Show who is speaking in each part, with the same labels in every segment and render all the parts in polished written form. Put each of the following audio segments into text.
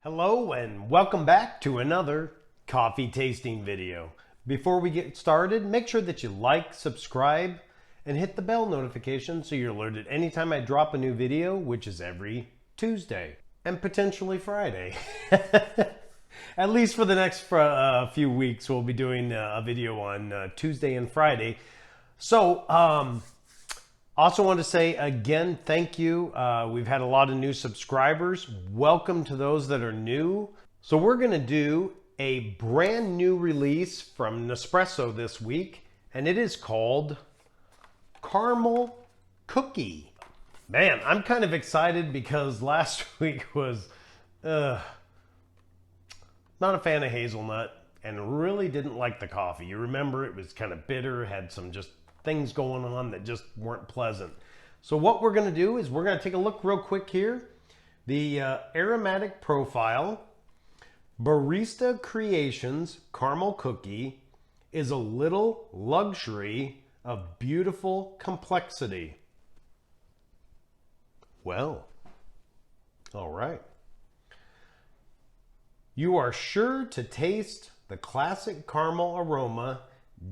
Speaker 1: Hello and welcome back to another coffee tasting video. Before we get started, make sure that you like, subscribe, and hit the bell notification so you're alerted anytime I drop a new video, which is every Tuesday and potentially Friday. At least for the next few weeks, we'll be doing a video on Tuesday and Friday. So, also want to say again, thank you. We've had a lot of new subscribers. Welcome to those that are new. So we're going to do a brand new release from Nespresso this week, and it is called Caramel Cookie. Man, I'm kind of excited because last week was not a fan of hazelnut and really didn't like the coffee. You remember it was kind of bitter, had some just things going on that just weren't pleasant. So what we're going to do is we're going to take a look real quick here. The Aromatic Profile Barista Creations Caramel Cookie is a little luxury of beautiful complexity. Well, all right. You are sure to taste the classic caramel aroma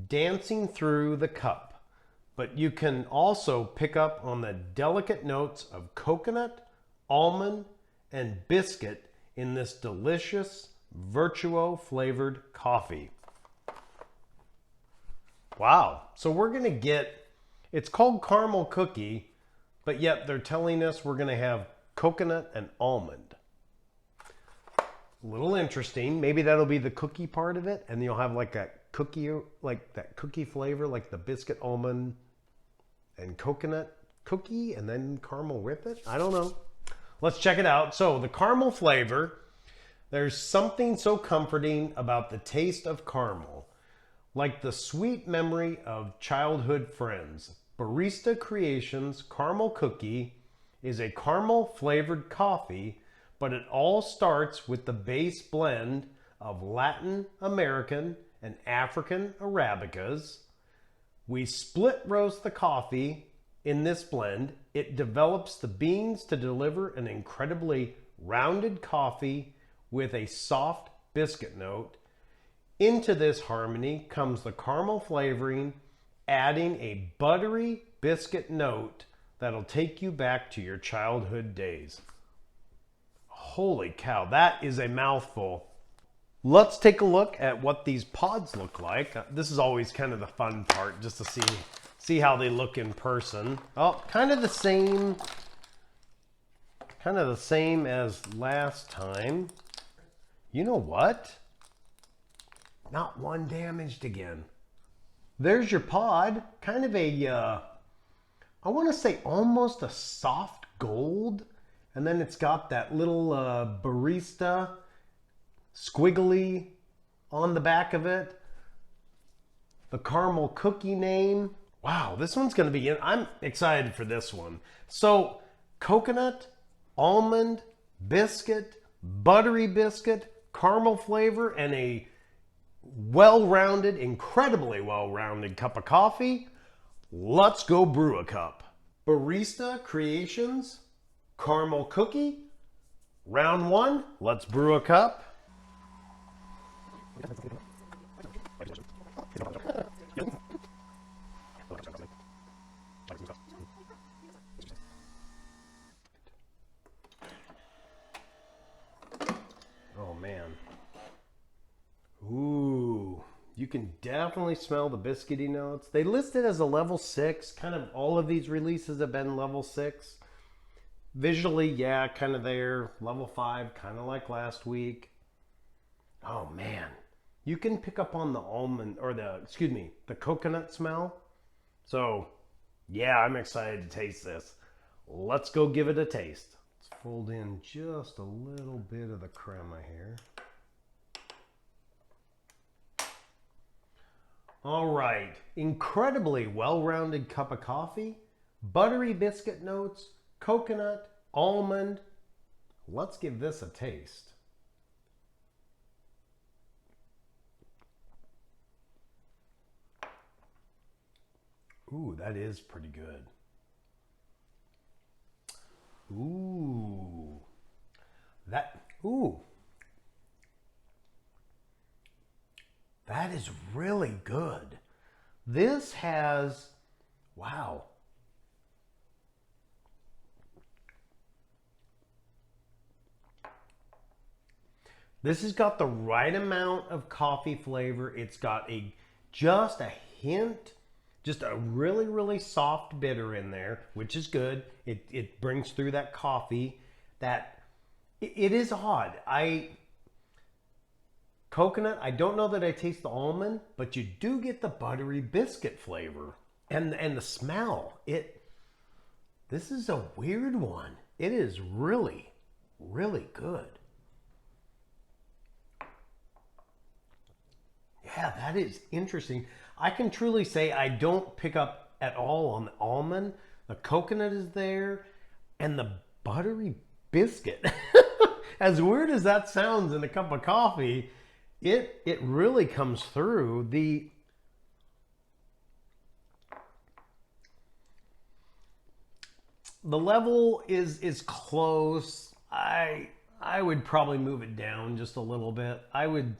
Speaker 1: dancing through the cup. But you can also pick up on the delicate notes of coconut, almond, and biscuit in this delicious Vertuo flavored coffee. Wow. So we're going to get, it's called caramel cookie, but yet they're telling us we're going to have coconut and almond. A little interesting. Maybe that'll be the cookie part of it, and you'll have like that cookie flavor, like the biscuit, almond, and coconut cookie, and then caramel with it. I don't know. Let's check it out. So the caramel flavor, there's something so comforting about the taste of caramel, like the sweet memory of childhood friends. Barista Creations Caramel Cookie is a caramel flavored coffee, but it all starts with the base blend of Latin American and African Arabicas. We split roast the coffee in this blend. It develops the beans to deliver an incredibly rounded coffee with a soft biscuit note. Into this harmony comes the caramel flavoring, adding a buttery biscuit note that'll take you back to your childhood days. Holy cow, that is a mouthful. Let's take a look at what these pods look like. This is always kind of the fun part, just to see how they look in person. Oh, kind of the same as last time. You know what? Not one damaged again. There's your pod. Kind of a, I want to say almost a soft gold. And then it's got that little barista squiggly on the back of it. The caramel cookie name. Wow, this one's going to be, I'm excited for this one. So coconut, almond, biscuit, buttery biscuit, caramel flavor, and a well-rounded, incredibly well-rounded cup of coffee. Let's go brew a cup. Barista Creations Caramel Cookie. Round one, let's brew a cup. Oh man. Ooh, you can definitely smell the biscuity notes. They list it as a level 6. Kind of all of these releases have been level 6. Visually, yeah, kind of there. Level 5, kind of like last week. Oh man. You can pick up on the almond, or the coconut smell. So, yeah, I'm excited to taste this. Let's go give it a taste. Let's fold in just a little bit of the crema here. All right, incredibly well-rounded cup of coffee, buttery biscuit notes, coconut, almond. Let's give this a taste. Ooh, that is pretty good. Ooh. Ooh. That is really good. This has, wow. This has got the right amount of coffee flavor. It's got just a hint, just a really, really soft bitter in there, which is good. It brings through that coffee. It is odd. Coconut, I don't know that I taste the almond, but you do get the buttery biscuit flavor and the smell. This is a weird one. It is really, really good. Yeah, that is interesting. I can truly say I don't pick up at all on the almond. The coconut is there, and the buttery biscuit. As weird as that sounds in a cup of coffee, it really comes through. The level is close. I would probably move it down just a little bit. I would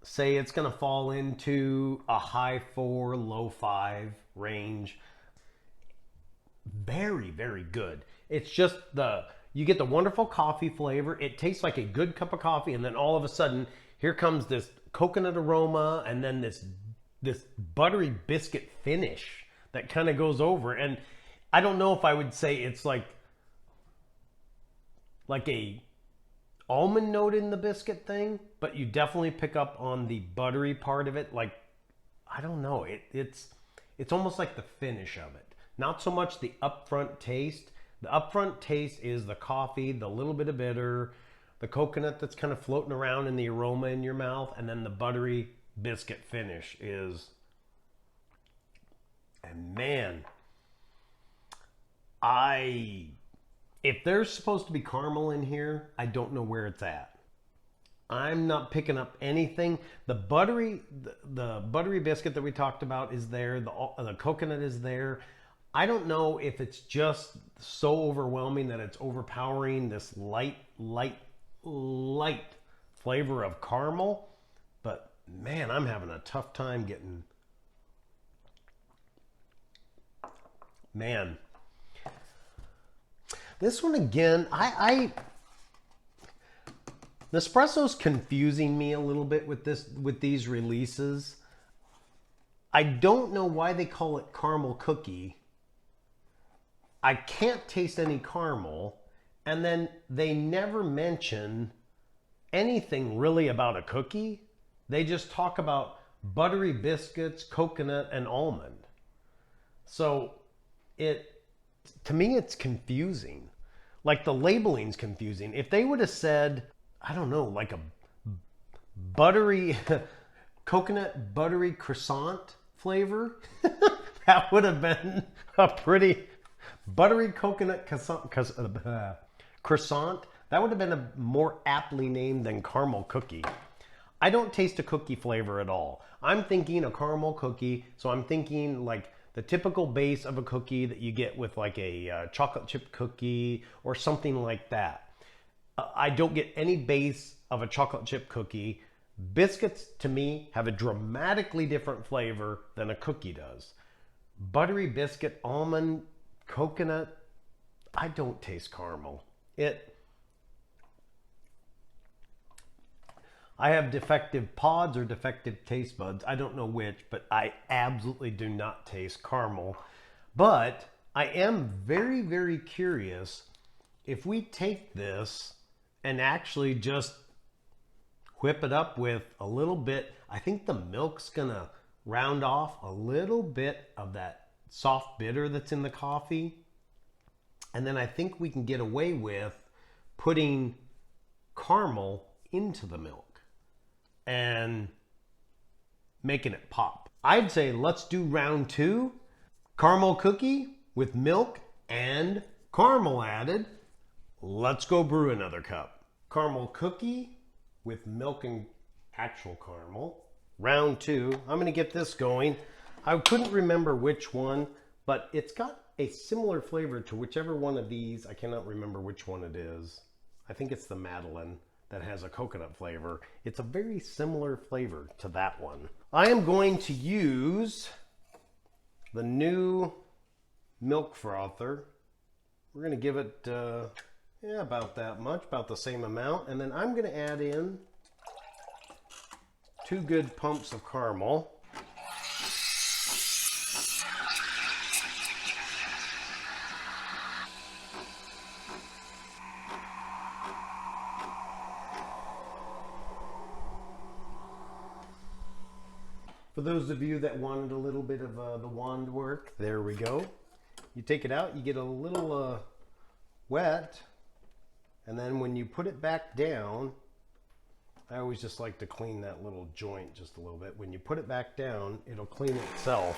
Speaker 1: say it's going to fall into a high 4, low 5 range. Very, very good. It's just you get the wonderful coffee flavor. It tastes like a good cup of coffee, and then all of a sudden, here comes this coconut aroma, and then this buttery biscuit finish that kind of goes over. And I don't know if I would say it's like a almond note in the biscuit thing, but you definitely pick up on the buttery part of it. Like, I don't know, it's almost like the finish of it, not so much the upfront taste. The upfront taste is the coffee, the little bit of bitter, the coconut that's kind of floating around in the aroma in your mouth, and then the buttery biscuit finish is, and man, if there's supposed to be caramel in here, I don't know where it's at. I'm not picking up anything. The buttery biscuit that we talked about is there. The coconut is there. I don't know if it's just so overwhelming that it's overpowering this light flavor of caramel. But man, I'm having a tough time getting... Man. This one again, Nespresso's confusing me a little bit with these releases. I don't know why they call it caramel cookie. I can't taste any caramel, and then they never mention anything really about a cookie. They just talk about buttery biscuits, coconut, and almond. So to me, it's confusing. Like, the labeling's confusing. If they would have said, I don't know, like a buttery, coconut buttery croissant flavor, that would have been a pretty buttery coconut croissant. That would have been a more aptly named than caramel cookie. I don't taste a cookie flavor at all. I'm thinking a caramel cookie, so I'm thinking like the typical base of a cookie that you get with like a chocolate chip cookie or something like that. I don't get any base of a chocolate chip cookie. Biscuits, to me, have a dramatically different flavor than a cookie does. Buttery biscuit, almond, coconut, I don't taste caramel. I have defective pods or defective taste buds. I don't know which, but I absolutely do not taste caramel. But I am very, very curious if we take this and actually just whip it up with a little bit. I think the milk's gonna round off a little bit of that soft bitter that's in the coffee. And then I think we can get away with putting caramel into the milk and making it pop. I'd say let's do round 2. Caramel cookie with milk and caramel added. Let's go brew another cup. Caramel cookie with milk and actual caramel. Round 2. I'm gonna get this going. I couldn't remember which one, but it's got a similar flavor to whichever one of these. I cannot remember which one it is. I think it's the Madeleine, that has a coconut flavor. It's a very similar flavor to that one. I am going to use the new milk frother. We're going to give it about that much, about the same amount. And then I'm going to add in 2 good pumps of caramel. For those of you that wanted a little bit of the wand work, there we go. You take it out, you get a little wet, and then when you put it back down, I always just like to clean that little joint just a little bit. When you put it back down, it'll clean itself.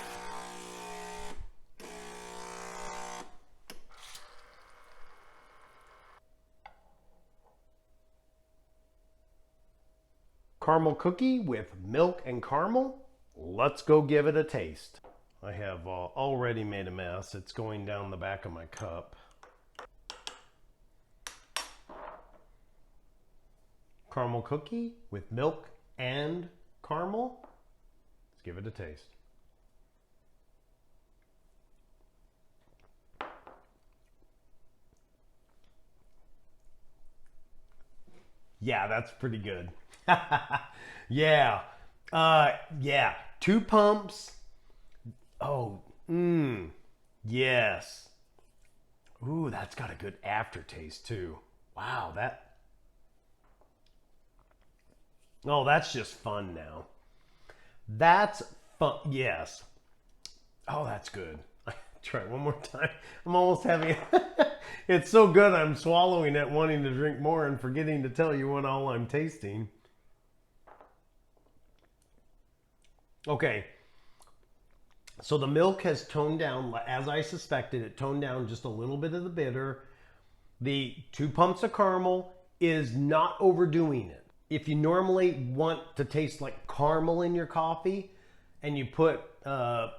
Speaker 1: Caramel cookie with milk and caramel. Let's go give it a taste. I have already made a mess. It's going down the back of my cup. Caramel cookie with milk and caramel. Let's give it a taste. Yeah, that's pretty good. Yeah. Yeah. 2 pumps. Oh, yes. Ooh, that's got a good aftertaste too. Wow, oh, that's just fun now. That's fun. Yes. Oh, that's good. Try it one more time. I'm almost having it. It's so good I'm swallowing it, wanting to drink more and forgetting to tell you what all I'm tasting. Okay. So the milk has toned down, as I suspected. It toned down just a little bit of the bitter. The 2 pumps of caramel is not overdoing it. If you normally want to taste like caramel in your coffee, and you put, kind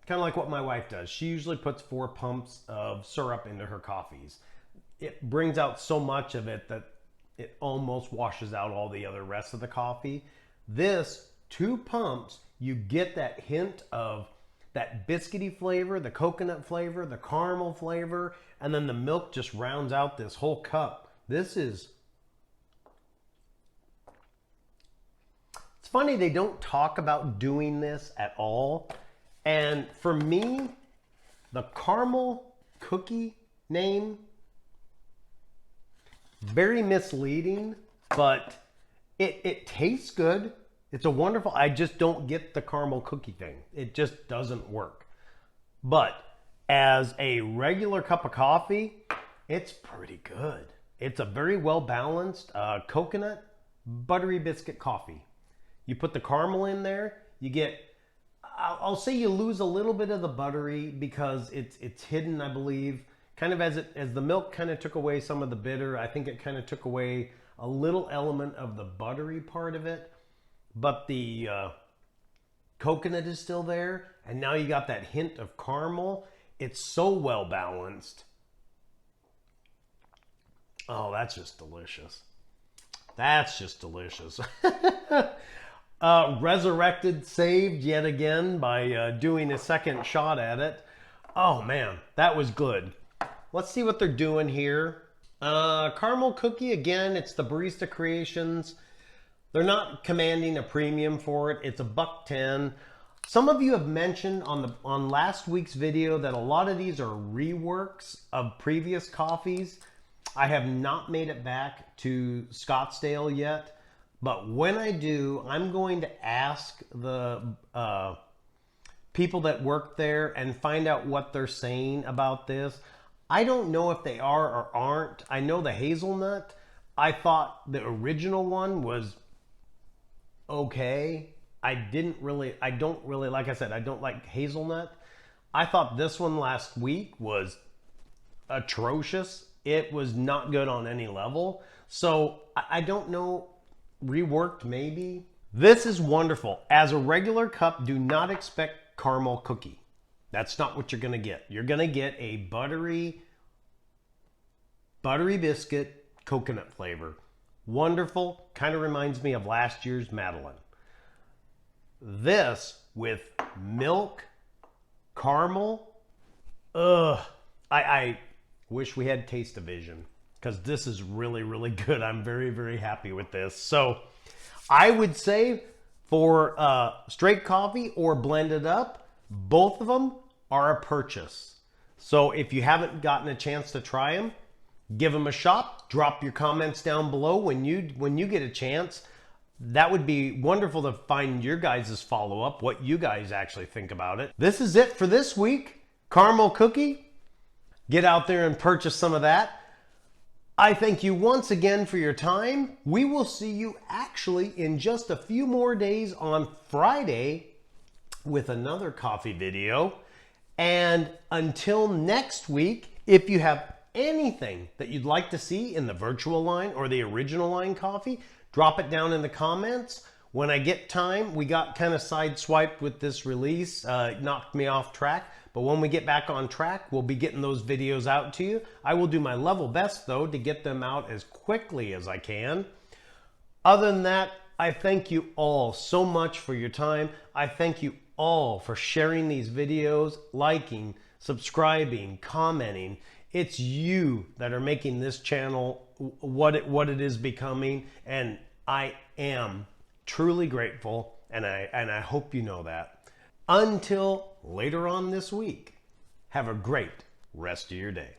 Speaker 1: of like what my wife does, she usually puts 4 pumps of syrup into her coffees. It brings out so much of it that it almost washes out all the other rest of the coffee. This 2 pumps, you get that hint of that biscuity flavor, the coconut flavor, the caramel flavor, and then the milk just rounds out this whole cup. This is... It's funny, they don't talk about doing this at all. And for me, the caramel cookie name, very misleading, but it tastes good. It's a wonderful, I just don't get the caramel cookie thing. It just doesn't work. But as a regular cup of coffee, it's pretty good. It's a very well balanced coconut buttery biscuit coffee. You put the caramel in there, you get, I'll say you lose a little bit of the buttery because it's hidden, I believe. Kind of as the milk kind of took away some of the bitter, I think it kind of took away a little element of the buttery part of it. But the coconut is still there, and now you got that hint of caramel. It's so well balanced. Oh, that's just delicious. That's just delicious. Resurrected, saved yet again by doing a second shot at it. Oh man, that was good. Let's see what they're doing here. Caramel cookie, again, it's the Barista Creations. They're not commanding a premium for it. It's $1.10. Some of you have mentioned on last week's video that a lot of these are reworks of previous coffees. I have not made it back to Scottsdale yet, but when I do, I'm going to ask the people that work there and find out what they're saying about this. I don't know if they are or aren't. I know the hazelnut, I thought the original one was okay. I don't really, like I said, I don't like hazelnut. I thought this one last week was atrocious. It was not good on any level. So I don't know, reworked maybe. This is wonderful. As a regular cup, do not expect caramel cookie. That's not what you're gonna get. You're gonna get a buttery biscuit coconut flavor. Wonderful. Kind of reminds me of last year's Madeline. This with milk, caramel. I wish we had Taste-O-Vision because this is really, really good. I'm very, very happy with this. So I would say for straight coffee or blended up, both of them are a purchase. So if you haven't gotten a chance to try them, give them a shot. Drop your comments down below when you get a chance. That would be wonderful to find your guys' follow-up, what you guys actually think about it. This is it for this week. Caramel cookie. Get out there and purchase some of that. I thank you once again for your time. We will see you actually in just a few more days on Friday with another coffee video. And until next week, if you have anything that you'd like to see in the virtual line or the original line coffee, drop it down in the comments. When I get time, we got kind of sideswiped with this release, knocked me off track. But when we get back on track, we'll be getting those videos out to you. I will do my level best, though, to get them out as quickly as I can. Other than that, I thank you all so much for your time. I thank you all for sharing these videos, liking, subscribing, commenting. It's you that are making this channel what it is becoming, and I am truly grateful, and I hope you know that. Until later on this week, have a great rest of your day.